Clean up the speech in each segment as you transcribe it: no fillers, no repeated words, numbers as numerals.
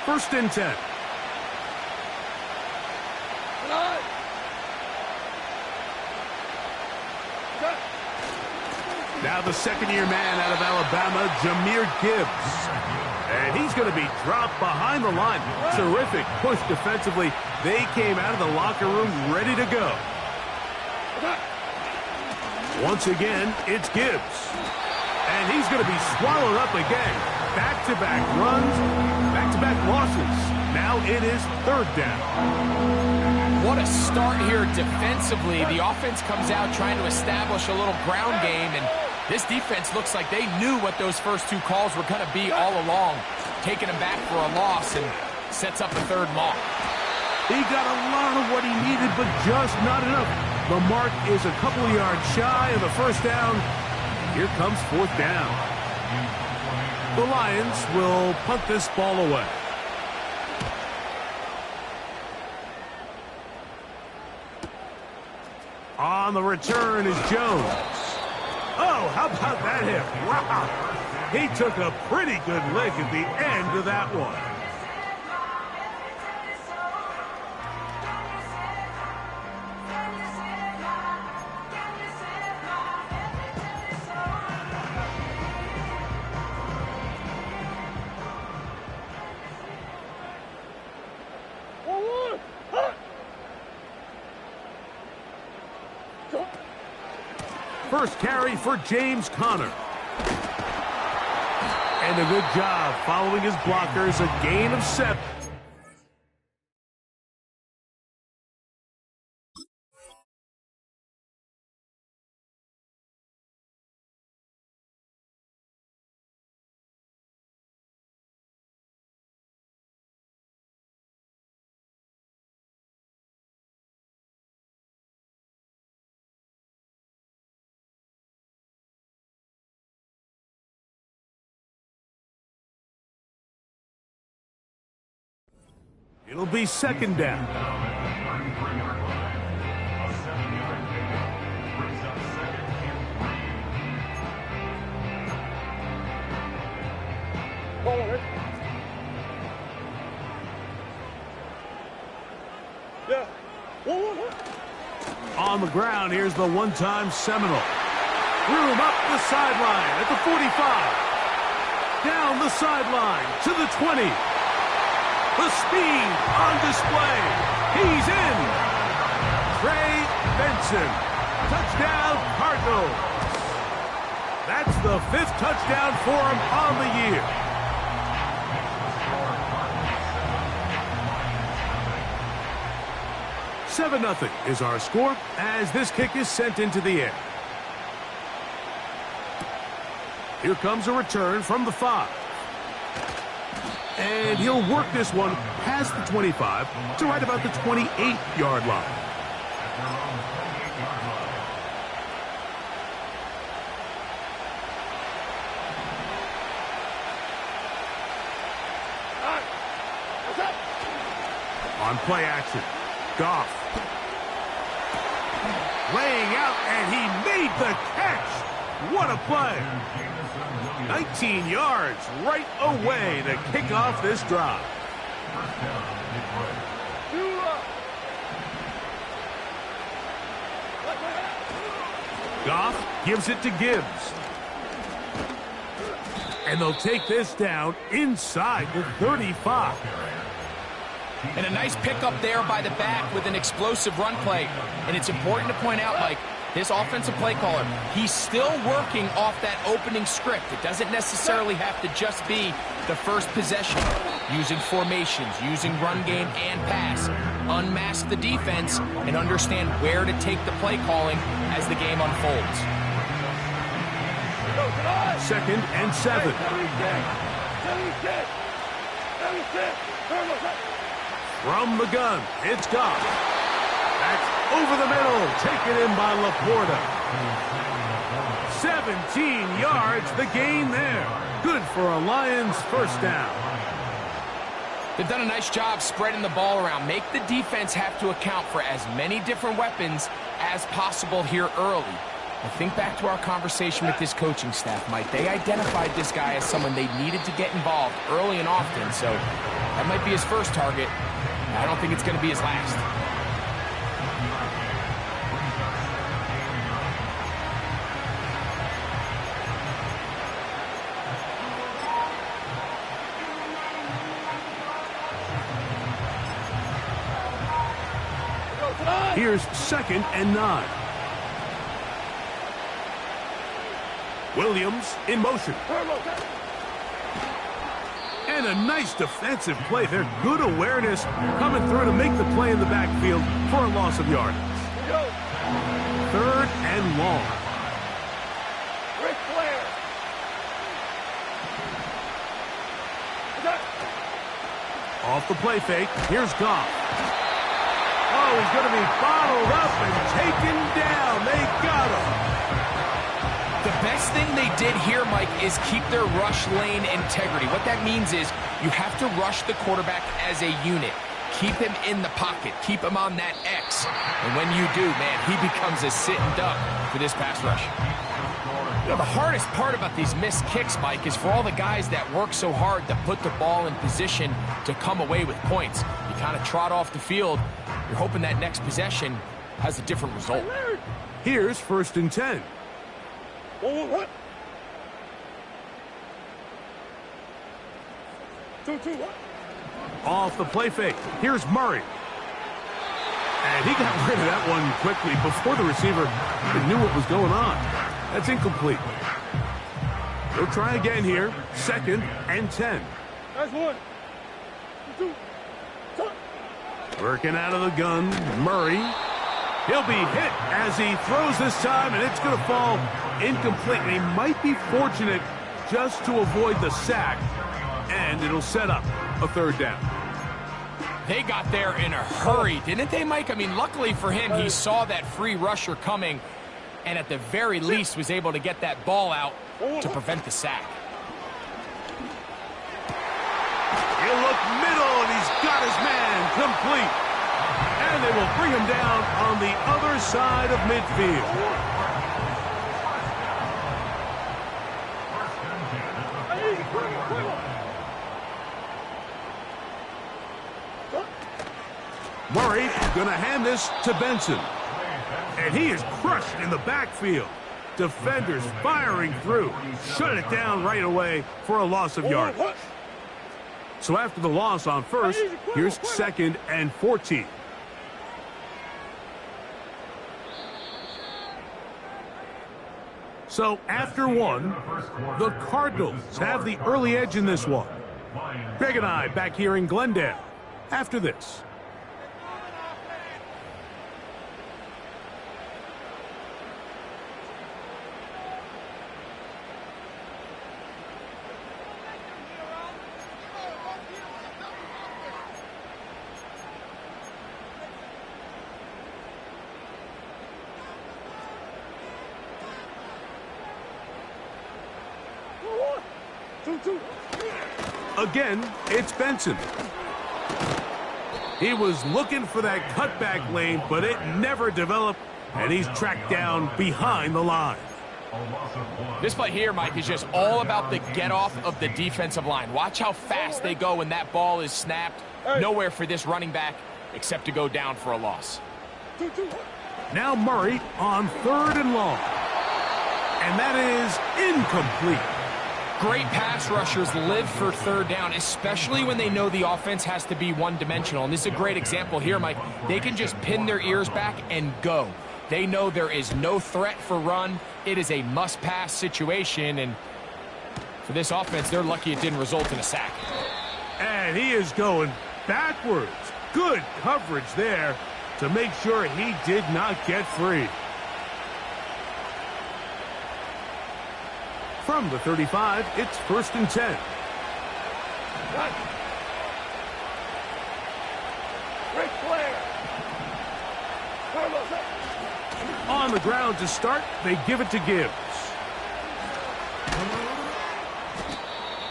First and 10. Now the second-year man out of Alabama, Jahmyr Gibbs. And he's going to be dropped behind the line. Terrific push defensively. They came out of the locker room ready to go. Once again, it's Gibbs. And he's going to be swallowed up again. Back-to-back runs, back-to-back losses. Now it is third down. What a start here defensively. The offense comes out trying to establish a little ground game, and this defense looks like they knew what those first two calls were going to be all along. Taking them back for a loss and sets up a third maul. He got a lot of what he needed, but just not enough. The mark is a couple of yards shy of the first down. Here comes fourth down. The Lions will punt this ball away. On the return is Jones. Oh, how about that hit? Wow. He took a pretty good lick at the end of that one. First carry for James Conner. And a good job following his blockers, a gain of 7. It'll be second down. On the ground, here's the one-time Seminole. Room up the sideline at the 45. Down the sideline to the 20. The speed on display. He's in. Trey Benson. Touchdown, Cardinals. That's the 5th touchdown for him on the year. Seven 0 is our score as this kick is sent into the air. Here comes a return from the 5. And he'll work this one past the 25 to right about the 28-yard line. On play action, Goff. Laying out, and he made the catch. What a play. 19 yards right away to kick off this drive. Goff gives it to Gibbs. And they'll take this down inside the 35. And a nice pickup there by the back with an explosive run play. And it's important to point out, Mike, this offensive play caller, he's still working off that opening script. It doesn't necessarily have to just be the first possession. Using formations, using run game and pass. Unmask the defense and understand where to take the play calling as the game unfolds. Second and 7. From the gun, it's Goff. That's over the middle, taken in by Laporta. 17 yards, the gain there. Good for a Lions first down. They've done a nice job spreading the ball around. Make the defense have to account for as many different weapons as possible here early. I think back to our conversation with this coaching staff, Mike. They identified this guy as someone they needed to get involved early and often, so That might be his first target. I don't think it's going to be his last. Here's 2nd and 9. Williams in motion. And a nice defensive play there. Good awareness coming through to make the play in the backfield for a loss of yardage. 3rd and long. Off the play fake. Here's Goff. Oh, he's going to be bottled up and taken down. They got him. The best thing they did here, Mike, is keep their rush lane integrity. What that means is you have to rush the quarterback as a unit. Keep him in the pocket. Keep him on that X. And when you do, man, he becomes a sitting duck for this pass rush. You know, the hardest part about these missed kicks, Mike, is for all the guys that work so hard to put the ball in position to come away with points. You kind of trot off the field. You're hoping that next possession has a different result. Here's 1st and 10. What? 2, what? Off the play fake. Here's Murray. And he got rid of that one quickly before the receiver even knew what was going on. That's incomplete. He'll try again here. 2nd and 10. That's 1, 2, 3. Working out of the gun. Murray. He'll be hit as he throws this time, and it's going to fall incomplete. And he might be fortunate just to avoid the sack, and it'll set up a 3rd down. They got there in a hurry, didn't they, Mike? I mean, luckily for him, he saw that free rusher coming, and at the very least was able to get that ball out to prevent the sack. He'll look middle, and he's got his man complete. And they will bring him down on the other side of midfield. Murray going to hand this to Benson. And he is crushed in the backfield. Defenders firing through. Shut it down right away for a loss of yardage. So after the loss on 1st, here's 2nd and 14. So after 1, the Cardinals have the early edge in this one. Greg and I back here in Glendale after this. Again, it's Benson. He was looking for that cutback lane, but it never developed, and he's tracked down behind the line. This play here, Mike, is just all about the get-off of the defensive line. Watch how fast they go when that ball is snapped. Nowhere for this running back except to go down for a loss. Now Murray on 3rd and long. And that is incomplete. Great pass rushers live for 3rd down, especially when they know the offense has to be one-dimensional. And this is a great example here, Mike. They can just pin their ears back and go. They know there is no threat for run. It is a must-pass situation, and for this offense, they're lucky it didn't result in a sack. And he is going backwards. Good coverage there to make sure he did not get free. From the 35, it's 1st and 10. On the ground to start, they give it to Gibbs.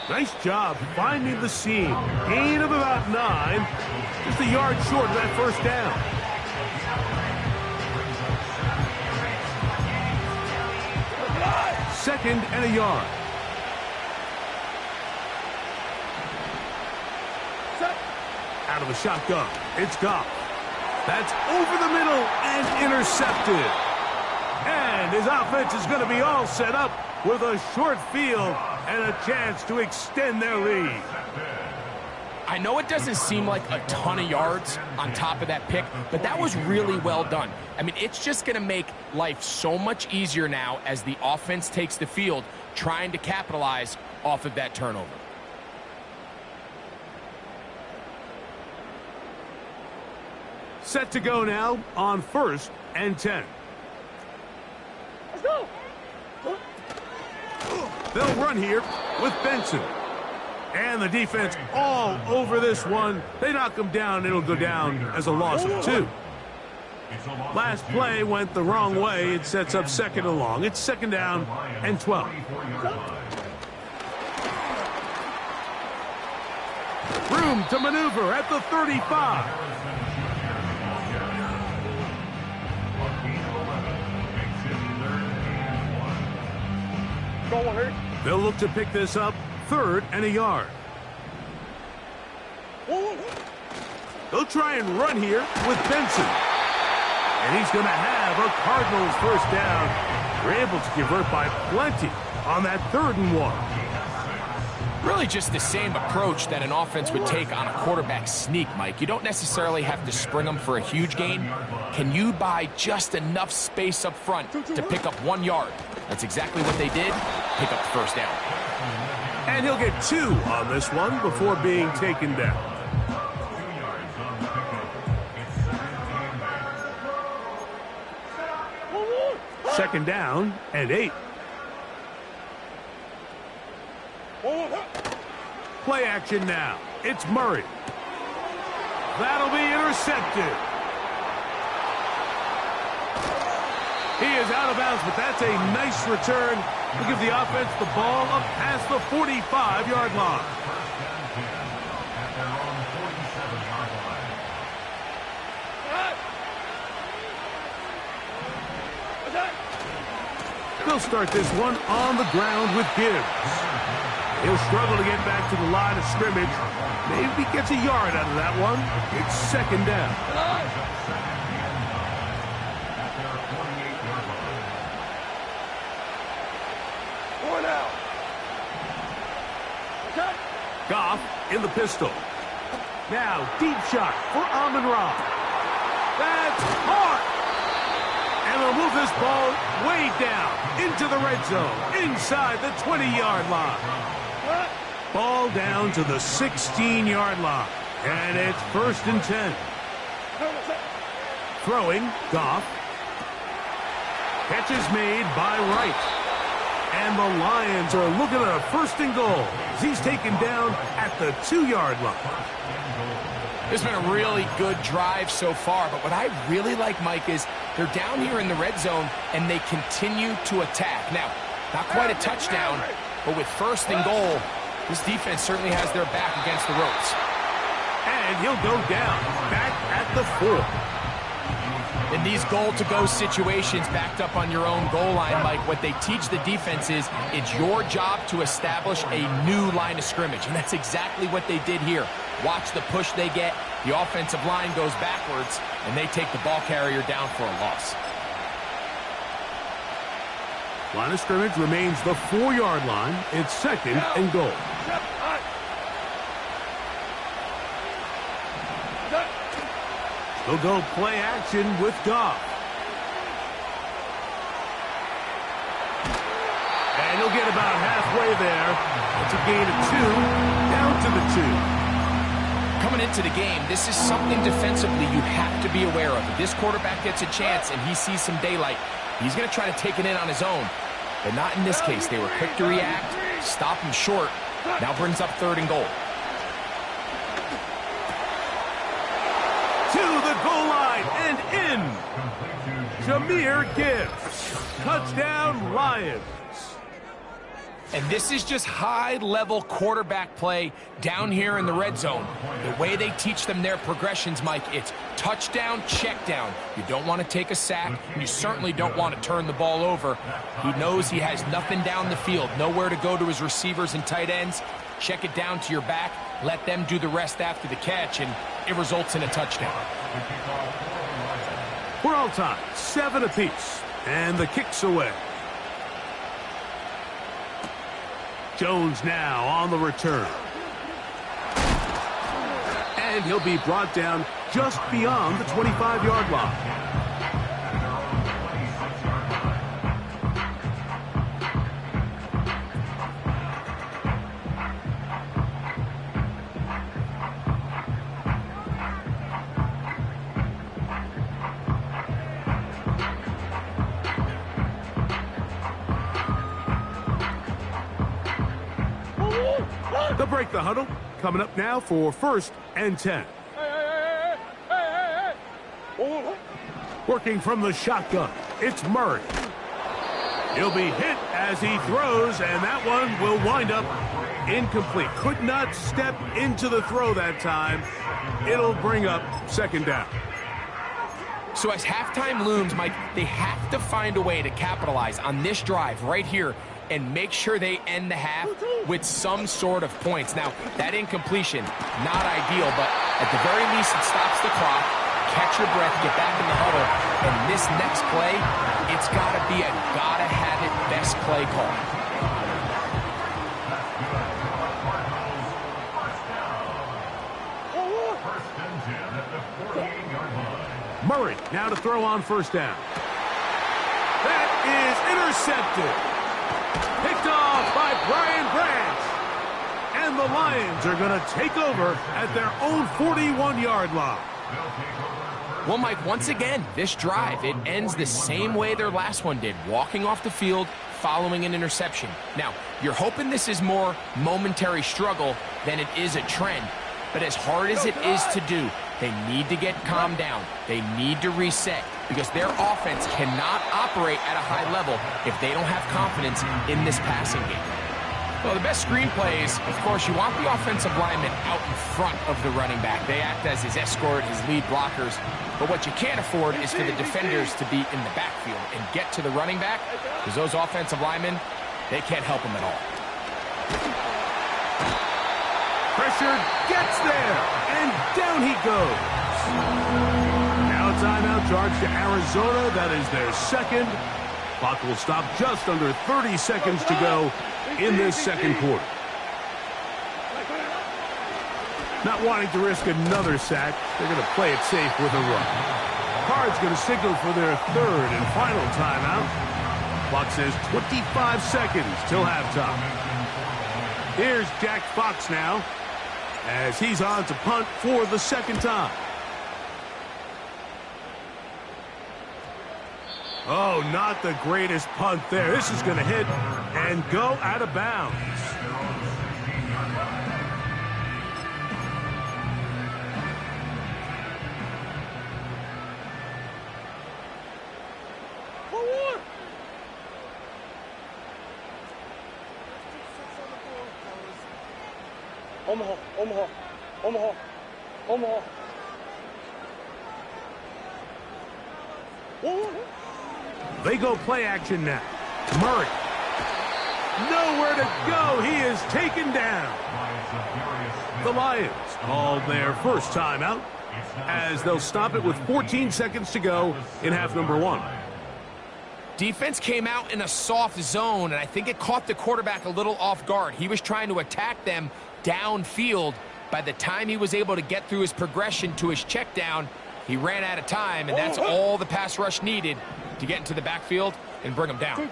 Nice job finding the seam. Gain of about 9. Just a yard short of that 1st down. Second and a yard. Set. Out of the shotgun, it's Goff. That's over the middle and intercepted. And his offense is going to be all set up with a short field and a chance to extend their lead. I know it doesn't seem like a ton of yards on top of that pick, but that was really well done. I mean, it's just going to make life so much easier now as the offense takes the field, trying to capitalize off of that turnover. Set to go now on 1st and 10. Let's go. They'll run here with Benson. And the defense all over this one. They knock him down. It'll go down as a loss of 2. Last play went the wrong way. It sets up 2nd and long. It's 2nd down and 12. Room to maneuver at the 35. Go on, Harry. They'll look to pick this up 3rd and a yard. They'll try and run here with Benson. And he's going to have a Cardinals 1st down. They're able to convert by plenty on that 3rd and 1. Really just the same approach that an offense would take on a quarterback sneak, Mike. You don't necessarily have to spring them for a huge gain. Can you buy just enough space up front to pick up 1 yard? That's exactly what they did. Pick up the 1st down. And he'll get 2 on this one before being taken down. Second down and 8. Play action now. It's Murray. That'll be intercepted. He is out of bounds, but that's a nice return to give the offense the ball up past the 45-yard line. They'll start this one on the ground with Gibbs. He'll struggle to get back to the line of scrimmage. Maybe gets a yard out of that one. It's 2nd down. Goff in the pistol. Now, deep shot for Amon-Ra. That's hard. And they'll move this ball way down into the red zone, inside the 20-yard line. Ball down to the 16-yard line. And it's 1st and 10. Throwing, Goff. Catch is made by Wright. And the Lions are looking at a 1st and goal. He's taken down at the 2-yard line. It's been a really good drive so far, but what I really like, Mike, is they're down here in the red zone, and they continue to attack. Now, not quite a touchdown, but with 1st and goal, this defense certainly has their back against the ropes. And he'll go down, back at the 4. In these goal-to-go situations backed up on your own goal line, Mike, what they teach the defense is it's your job to establish a new line of scrimmage, and that's exactly what they did here. Watch the push they get. The offensive line goes backwards, and they take the ball carrier down for a loss. Line of scrimmage remains the 4-yard line. It's 2nd and goal. They'll go play action with Goff. And he'll get about halfway there. It's a gain of 2, down to the 2. Coming into the game, this is something defensively you have to be aware of. If this quarterback gets a chance and he sees some daylight, he's going to try to take it in on his own. But not in this case. They were quick to react, stop him short. Now brings up 3rd and goal. To the goal line and in. Jahmyr Gibbs. Touchdown, Lions. And this is just high-level quarterback play down here in the red zone. The way they teach them their progressions, Mike, it's touchdown, check down. You don't want to take a sack, and you certainly don't want to turn the ball over. He knows he has nothing down the field, nowhere to go to his receivers and tight ends. Check it down to your back, let them do the rest after the catch, and it results in a touchdown. We're all tied, 7 apiece, and the kick's away. Jones now on the return. And he'll be brought down just beyond the 25-yard line. They'll break the huddle. Coming up now for 1st and 10. Working from the shotgun, it's Murray. He'll be hit as he throws, and that one will wind up incomplete. Could not step into the throw that time. It'll bring up 2nd down. So as halftime looms, Mike, they have to find a way to capitalize on this drive right here and make sure they end the half with some sort of points. Now, that incompletion, not ideal, but at the very least it stops the clock. Catch your breath, get back in the huddle, and this next play, it's got to be a gotta-have-it best play call. Murray now to throw on 1st down. That is intercepted. Picked off by Brian Branch. And the Lions are going to take over at their own 41-yard line. Well, Mike, once again, this drive, it ends the same way their last one did, walking off the field following an interception. Now, you're hoping this is more momentary struggle than it is a trend, but as hard as it is to do, they need to get calmed down. They need to reset because their offense cannot operate at a high level if they don't have confidence in this passing game. Well, the best screenplays, of course, you want the offensive lineman out in front of the running back. They act as his escort, his lead blockers. But what you can't afford is for the defenders to be in the backfield and get to the running back because those offensive linemen, they can't help them at all. Pressure gets there, and down he goes. Now a timeout charge to Arizona. That is their 2nd. Clock will stop just under 30 seconds to go in this 2nd quarter. Not wanting to risk another sack, they're going to play it safe with a run. Card's going to signal for their 3rd and final timeout. Clock says 25 seconds till halftime. Here's Jack Fox now, as he's on to punt for the 2nd time. Oh, not the greatest punt there. This is going to hit and go out of bounds. Omaha, Omaha, Omaha, Omaha. They go play action now. Murray. Nowhere to go. He is taken down. The Lions called their 1st timeout as they'll stop it with 14 seconds to go in half number 1. Defense came out in a soft zone, and I think it caught the quarterback a little off guard. He was trying to attack them downfield. By the time he was able to get through his progression to his check down, he ran out of time, and that's all the pass rush needed to get into the backfield and bring him down.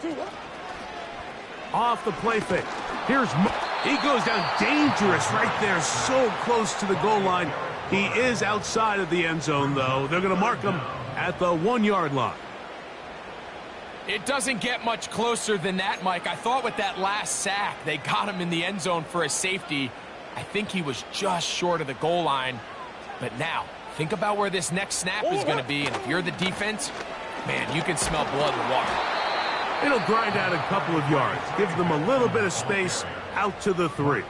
Off the play fake. He goes down dangerous right there, so close to the goal line. He is outside of the end zone, though. They're going to mark him at the 1-yard line. It doesn't get much closer than that, Mike. I thought with that last sack, they got him in the end zone for a safety. I think he was just short of the goal line. But now, think about where this next snap is going to be, and if you're the defense, man, you can smell blood in the water. It'll grind out a couple of yards. Gives them a little bit of space out to the 3.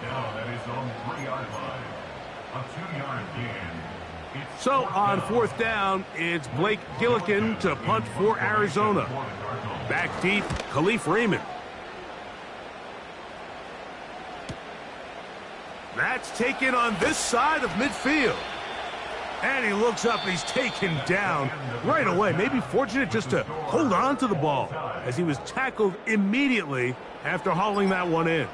So on 4th down, it's Blake Gillikin to punt for Arizona. Back deep, Khalif Raymond. That's taken on this side of midfield. And he looks up, and he's taken down right away. Maybe fortunate just to hold on to the ball as he was tackled immediately after hauling that one in.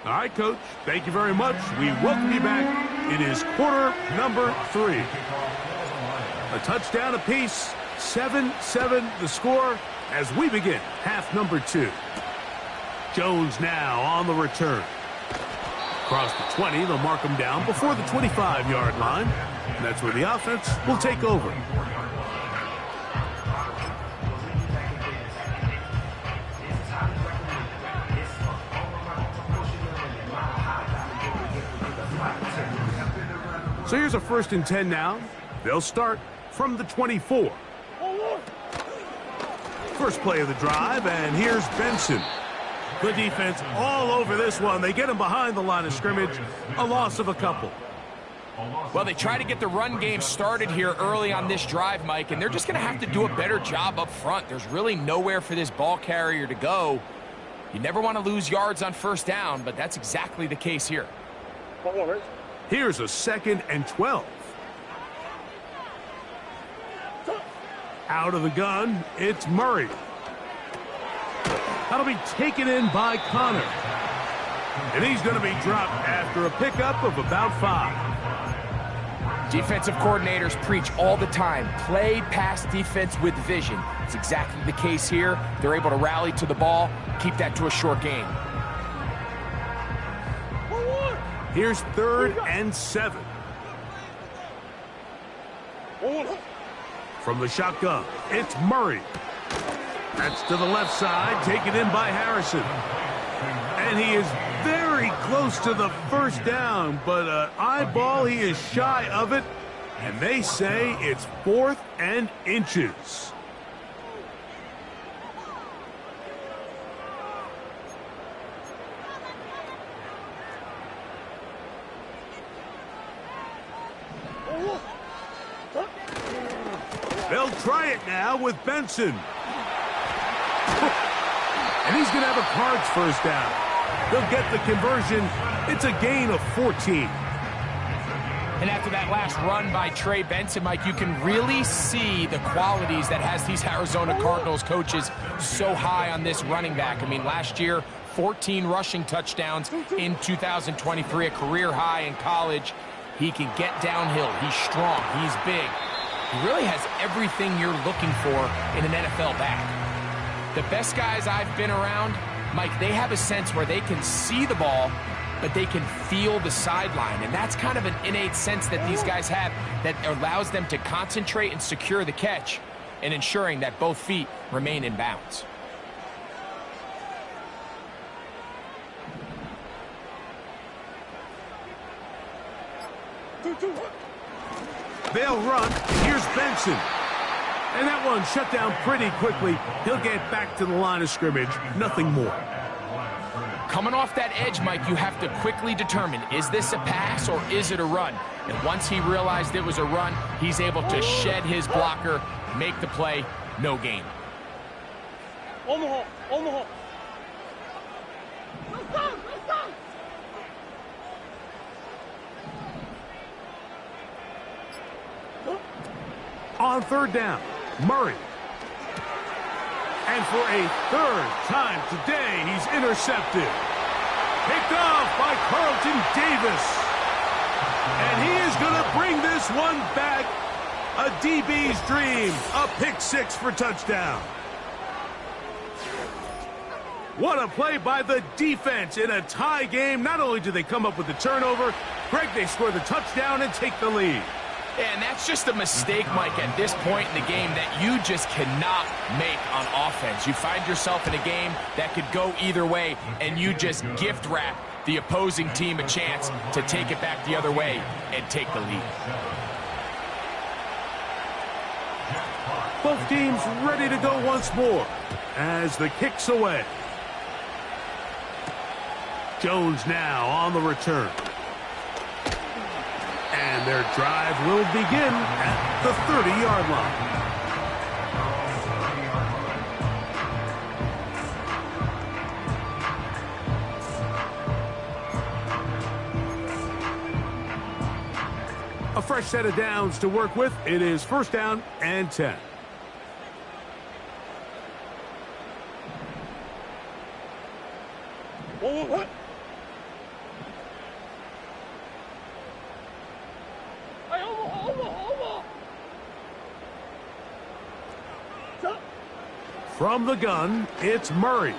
All right, Coach, thank you very much. We welcome you back. It is quarter number 3. A touchdown apiece, 7-7 the score as we begin half number 2. Jones now on the return. Across the 20, they'll mark him down before the 25-yard line. And that's where the offense will take over. So here's a 1st and 10 now. They'll start from the 24. First play of the drive, and here's Benson. The defense all over this one. They get him behind the line of scrimmage. A loss of a couple. Well, they try to get the run game started here early on this drive, Mike, and they're just going to have to do a better job up front. There's really nowhere for this ball carrier to go. You never want to lose yards on 1st down, but that's exactly the case here. Here's a 2nd and 12. Out of the gun, it's Murray. That'll be taken in by Connor. And he's going to be dropped after a pickup of about 5. Defensive coordinators preach all the time, play pass defense with vision. It's exactly the case here. They're able to rally to the ball, keep that to a short game. Here's 3rd and 7. From the shotgun, it's Murray. That's to the left side, taken in by Harrison. And he is very close to the 1st down, but eyeball, he is shy of it. And they say it's 4th and inches. They'll try it now with Benson. And he's going to have a Cards 1st down. They'll get the conversion. It's a gain of 14. And after that last run by Trey Benson, Mike, you can really see the qualities that has these Arizona Cardinals coaches so high on this running back. I mean, last year, 14 rushing touchdowns in 2023, a career high in college. He can get downhill. He's strong. He's big. He really has everything you're looking for in an NFL back. The best guys I've been around, Mike, they have a sense where they can see the ball, but they can feel the sideline. And that's kind of an innate sense that these guys have that allows them to concentrate and secure the catch and ensuring that both feet remain in bounds. They'll run. Here's Benson. And that one shut down pretty quickly. He'll get back to the line of scrimmage. Nothing more. Coming off that edge, Mike, you have to quickly determine, is this a pass or is it a run? And once he realized it was a run, he's able to shed his blocker, make the play, no gain. Omaha, Omaha. On 3rd down, Murray. And for a 3rd time today, he's intercepted. Picked off by Carlton Davis. And he is going to bring this one back. A DB's dream. A pick 6 for touchdown. What a play by the defense in a tie game. Not only do they come up with the turnover, Greg, they score the touchdown and take the lead. And that's just a mistake, Mike, at this point in the game that you just cannot make on offense. You find yourself in a game that could go either way, and you just gift wrap the opposing team a chance to take it back the other way and take the lead. Both teams ready to go once more as the kick's away. Jones now on the return. And their drive will begin at the 30-yard line. fresh set of downs to work with. It is first down and 10. What? From the gun, it's Murray.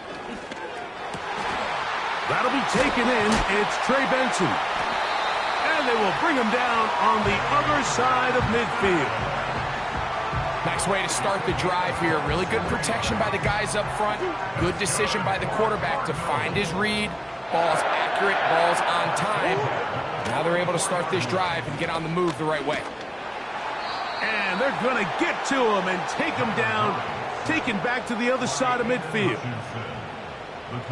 That'll be taken in. It's Trey Benson. And they will bring him down on the other side of midfield. Nice way to start the drive here. Really good protection by the guys up front. Good decision by the quarterback to find his read. Ball's accurate, ball's on time. Now they're able to start this drive and get on the move the right way. And they're going to get to him and take him down, taken back to the other side of midfield.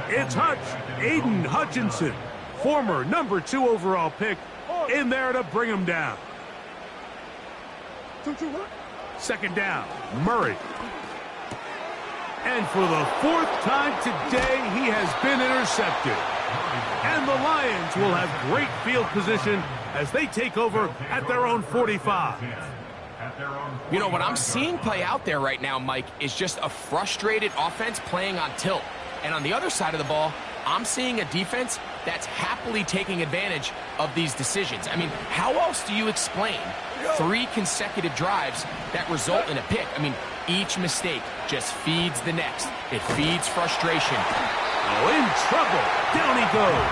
It's Hutch, Aiden Hutchinson, former number 2 overall pick, in there to bring him down. Second down, Murray. And for the 4th time today, he has been intercepted. And the Lions will have great field position as they take over at their own 45. You know, what I'm seeing play out there right now, Mike, is just a frustrated offense playing on tilt. And on the other side of the ball, I'm seeing a defense that's happily taking advantage of these decisions. I mean, how else do you explain 3 consecutive drives that result in a pick? I mean, each mistake just feeds the next. It feeds frustration. Oh, in trouble. Down he goes.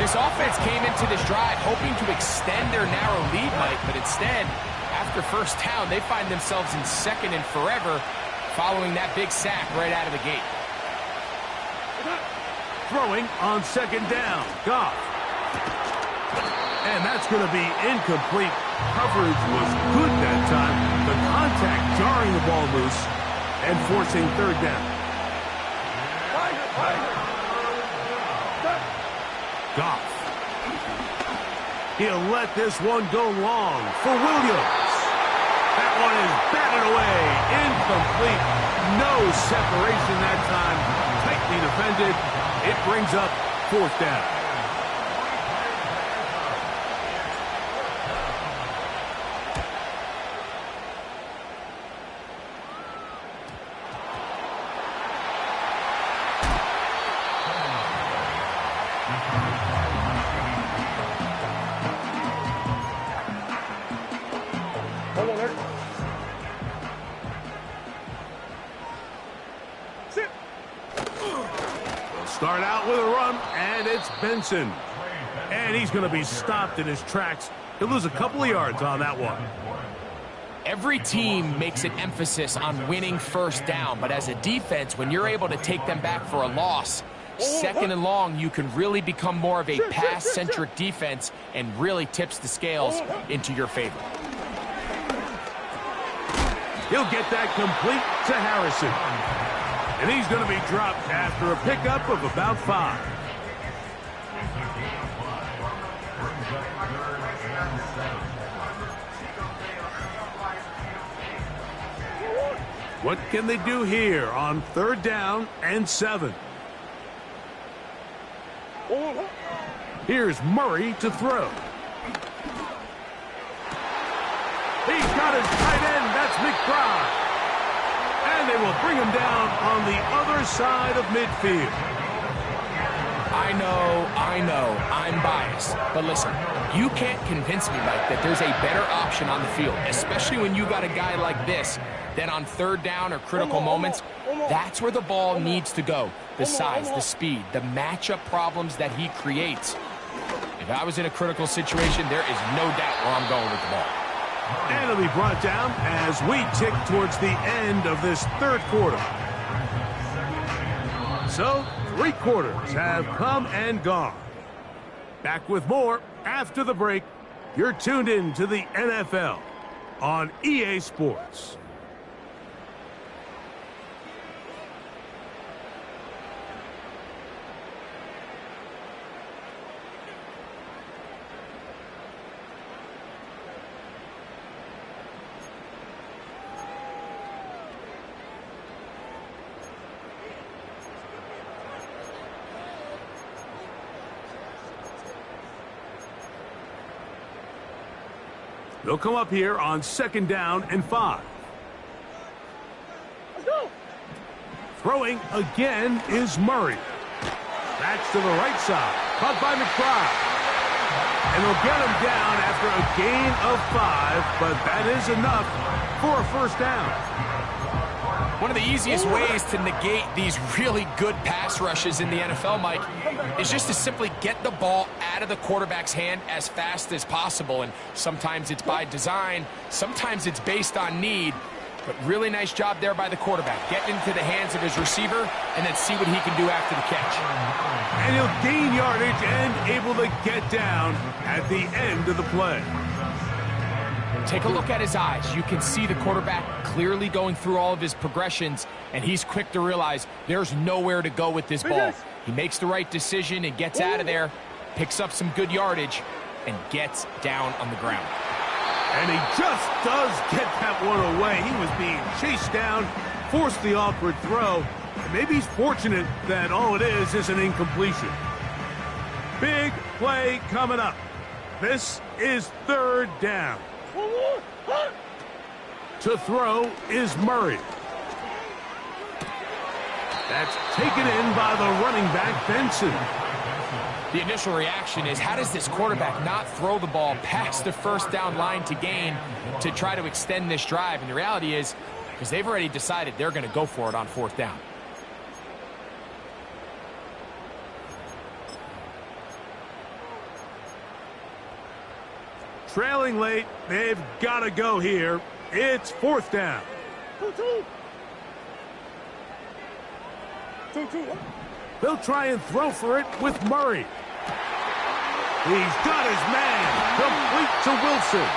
This offense came into this drive hoping to extend their narrow lead, Mike, but instead, after first down, they find themselves in second and forever following that big sack right out of the gate. Throwing on second down, Goff. And that's going to be incomplete. Coverage was good that time. The contact jarring the ball loose and forcing third down. Goff. He'll let this one go long for Williams. That one is batted away. Incomplete. No separation that time. Tightly defended. It brings up fourth down. Start out with a run, and it's Benson. And he's going to be stopped in his tracks. He'll lose a couple of yards on that one. Every team makes an emphasis on winning first down, but as a defense, when you're able to take them back for a loss, second and long, you can really become more of a pass-centric defense and really tips the scales into your favor. He'll get that complete to Harrison. And he's going to be dropped after a pickup of about 5. What can they do here on third down and 7? Here's Murray to throw. He's got his tight end. That's McBride. And they will bring him down on the other side of midfield. I know, I'm biased. But listen, you can't convince me, Mike, that there's a better option on the field, especially when you got a guy like this, that on third down or critical moments, that's where the ball needs to go. The size, the speed, the matchup problems that he creates. If I was in a critical situation, there is no doubt where I'm going with the ball. And it'll be brought down as we tick towards the end of this third quarter. So, 3 quarters have come and gone. Back with more after the break. You're tuned in to the NFL on EA Sports. They'll come up here on 2nd down and 5. Let's go. Throwing again is Murray. Backs to the right side. Caught by McBride. And they'll get him down after a gain of 5, but that is enough for a 1st down. One of the easiest ways to negate these really good pass rushes in the NFL, Mike, is just to simply get the ball out of the quarterback's hand as fast as possible. And sometimes it's by design, sometimes it's based on need. But really nice job there by the quarterback. Getting into the hands of his receiver and then see what he can do after the catch. And he'll gain yardage and able to get down at the end of the play. Take a look at his eyes. You can see the quarterback clearly going through all of his progressions, and he's quick to realize there's nowhere to go with this ball. He makes the right decision and gets out of there, picks up some good yardage, and gets down on the ground. And he just does get that one away. He was being chased down, forced the awkward throw. And maybe he's fortunate that all it is an incompletion. Big play coming up. This is 3rd down. To throw is Murray. That's taken in by the running back, Benson. The initial reaction is, how does this quarterback not throw the ball past the 1st down line to gain to try to extend this drive? And the reality is, because they've already decided they're going to go for it on 4th down. Trailing late, they've got to go here. It's 4th down. 2-2. They'll try and throw for it with Murray. He's got his man complete to Wilson.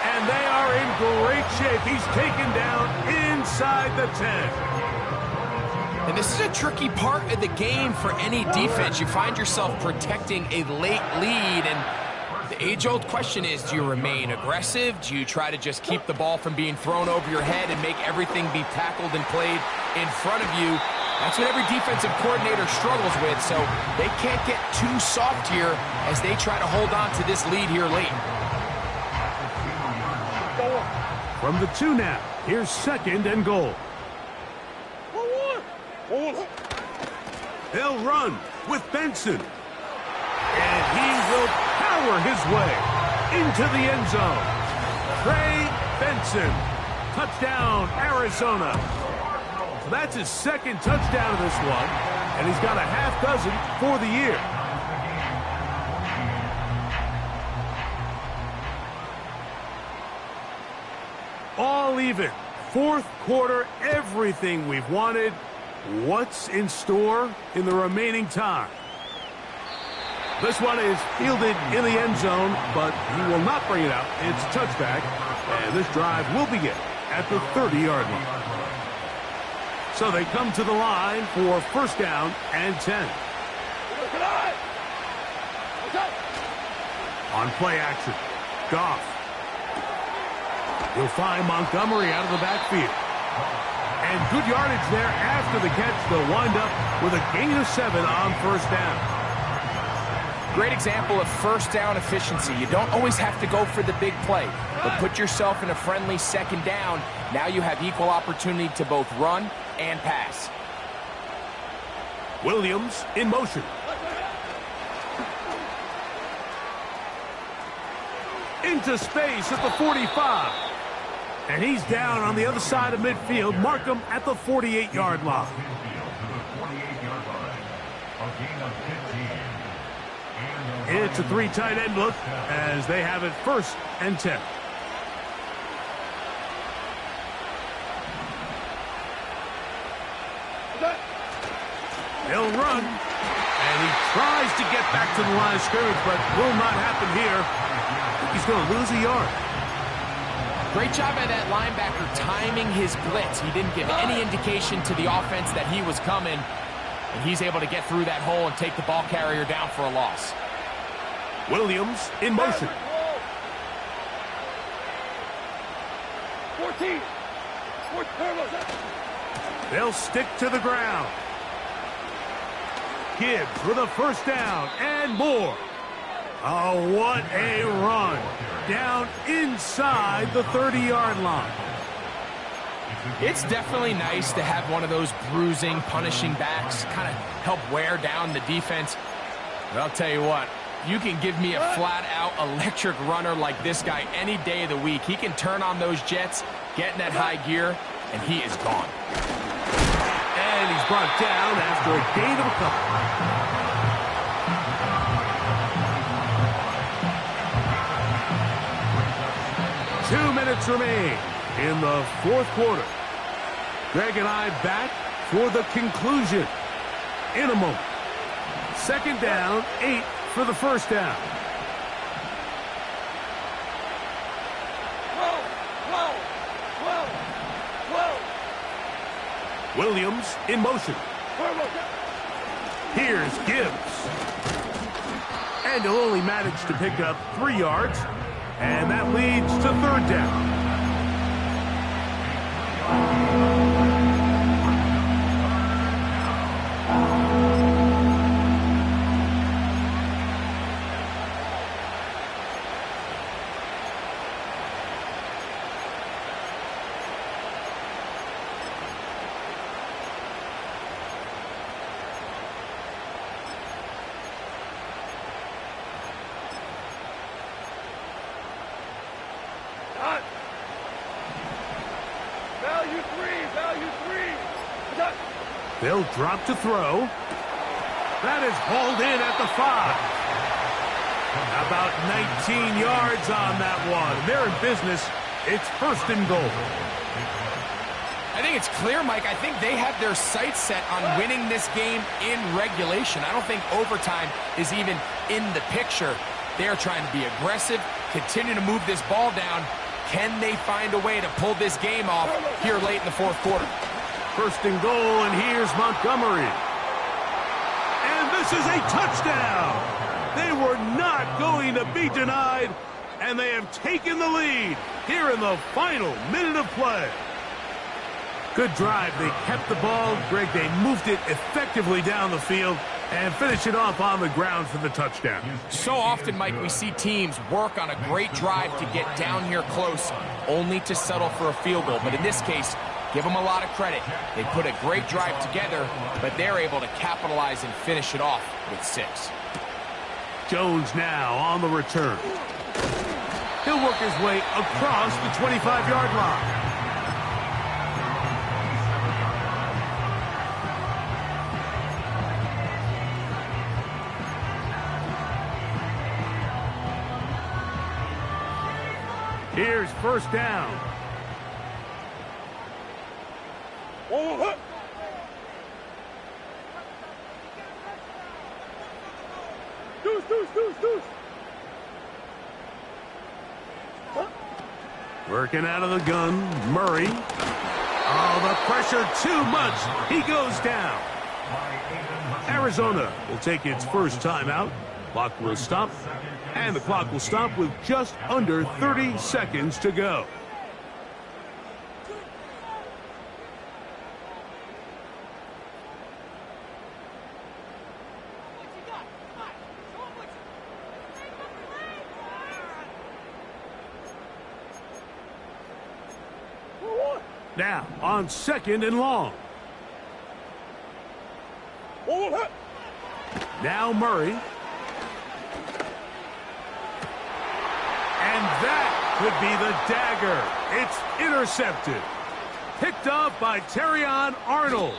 And they are in great shape. He's taken down inside the 10. And this is a tricky part of the game for any defense. You find yourself protecting a late lead, and the age-old question is, do you remain aggressive? Do you try to just keep the ball from being thrown over your head and make everything be tackled and played in front of you? That's what every defensive coordinator struggles with, so they can't get too soft here as they try to hold on to this lead here late. From the 2 now, here's 2nd and goal. They'll run with Benson. And he will power his way into the end zone. Trey Benson. Touchdown, Arizona. So that's his 2nd touchdown of this one, and he's got a half dozen for the year. All even. 4th quarter, everything we've wanted. What's in store in the remaining time? This one is fielded in the end zone, but he will not bring it out. It's a touchback, and this drive will begin at the 30-yard line. So they come to the line for 1st down and 10. On play action, Goff. He'll find Montgomery out of the backfield. And good yardage there after the catch. They'll wind up with a gain of 7 on 1st down. Great example of 1st down efficiency. You don't always have to go for the big play, but put yourself in a friendly 2nd down. Now you have equal opportunity to both run and pass. Williams in motion. Into space at the 45. And he's down on the other side of midfield. Mark him at the 48-yard line. It's a 3 tight end look as they have it 1st and 10. He'll run, and he tries to get back to the line of scrimmage, but will not happen here. He's going to lose a yard. Great job by that linebacker timing his blitz. He didn't give any indication to the offense that he was coming, and he's able to get through that hole and take the ball carrier down for a loss. Williams in motion. 14. They'll stick to the ground. Gibbs with a 1st down and more. Oh, what a run. Down inside the 30-yard line. It's definitely nice to have one of those bruising, punishing backs kind of help wear down the defense. But I'll tell you what, you can give me a flat-out electric runner like this guy any day of the week. He can turn on those jets, get in that high gear, and he is gone. And he's brought down after a gain of a couple. 2 minutes remain in the fourth quarter. Greg and I back for the conclusion in a moment. Second down, 8 for the first down. Williams in motion. Here's Gibbs. And he'll only manage to pick up 3 yards. And that leads to third down. They'll drop to throw. That is hauled in at the 5. About 19 yards on that one. They're in business. It's first and goal. I think it's clear, Mike. I think they have their sights set on winning this game in regulation. I don't think overtime is even in the picture. They're trying to be aggressive, continue to move this ball down. Can they find a way to pull this game off here late in the fourth quarter? First and goal, and here's Montgomery. And this is a touchdown. They were not going to be denied, and they have taken the lead here in the final minute of play. Good drive. They kept the ball. Greg, they moved it effectively down the field and finish it off on the ground for the touchdown. So often, Mike, we see teams work on a great drive to get down here close, only to settle for a field goal. But in this case, give them a lot of credit. They put a great drive together, but they're able to capitalize and finish it off with 6. Jones now on the return. He'll work his way across the 25-yard line. Here's first down. Working out of the gun, Murray. Oh, the pressure too much. He goes down. Arizona will take its first timeout. Clock will stop, and the clock will stop with just under 30 seconds to go. Now, on second and long. Now Murray. And that could be the dagger. It's intercepted. Picked off by Terrion Arnold.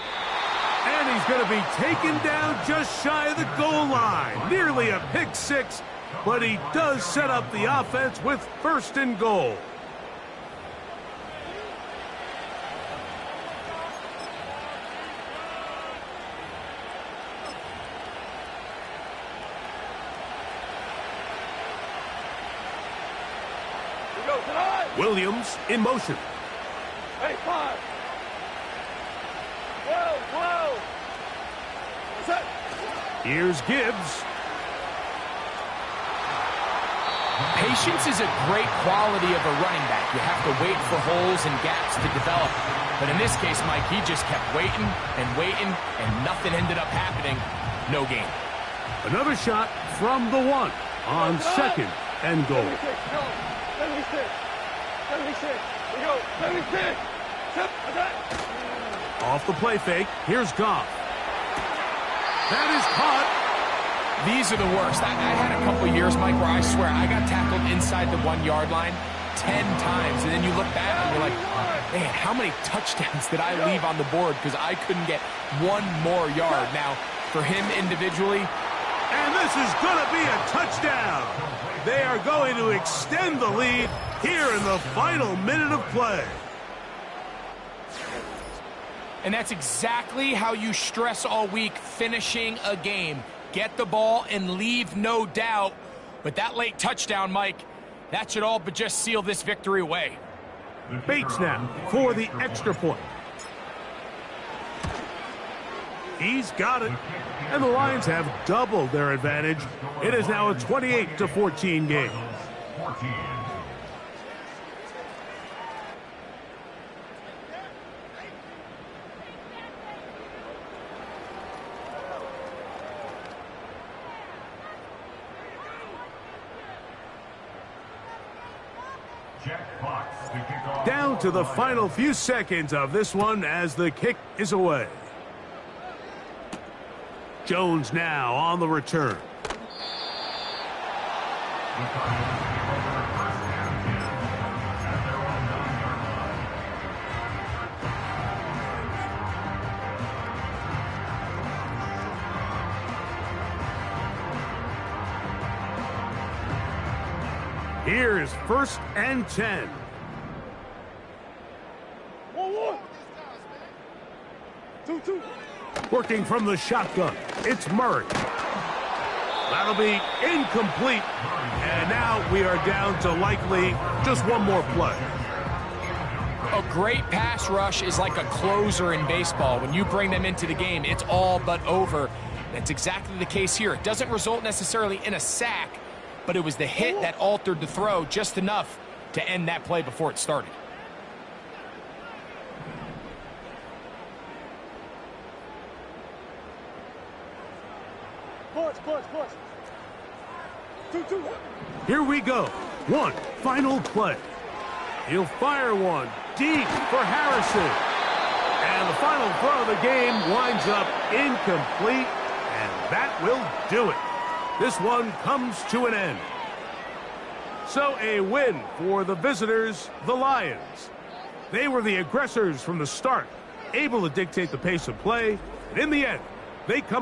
And he's going to be taken down just shy of the goal line. Nearly a pick 6, but he does set up the offense with first and goal. Williams in motion. Hey, 5. 12. Set. Here's Gibbs. Patience is a great quality of a running back. You have to wait for holes and gaps to develop. But in this case, Mike, he just kept waiting, and nothing ended up happening. No gain. Another shot from the 1. On second and goal. 76, go. 76. 76. We go. 76. Tip, attack. Off the play fake. Here's Goff. That is caught. These are the worst. I had a couple years, Mike, where I swear I got tackled inside the 1 yard line 10 times. And then you look back and you're like, man, how many touchdowns did I leave on the board because I couldn't get one more yard? Now, for him individually, And this is going to be a touchdown. They are going to extend the lead here in the final minute of play. and that's exactly how you stress all week, finishing a game. Get the ball and leave no doubt. But that late touchdown, Mike, that should all but just seal this victory away. Bates now for the extra point. He's got it. And the Lions have doubled their advantage. It is now a 28-14 game. Down to the final few seconds of this one as the kick is away. Jones now on the return. Here is 1st and 10. 1-1. 2-2. Working from the shotgun, it's Murray. That'll be incomplete. And now we are down to likely just one more play. A great pass rush is like a closer in baseball. When you bring them into the game, it's all but over. That's exactly the case here. It doesn't result necessarily in a sack, but it was the hit that altered the throw just enough to end that play before it started. Push. 2-2. Here we go. One final play. He'll fire one deep for Harrison. And the final throw of the game winds up incomplete, and that will do it. This one comes to an end. So a win for the visitors, the Lions. They were the aggressors from the start, able to dictate the pace of play, and in the end, they come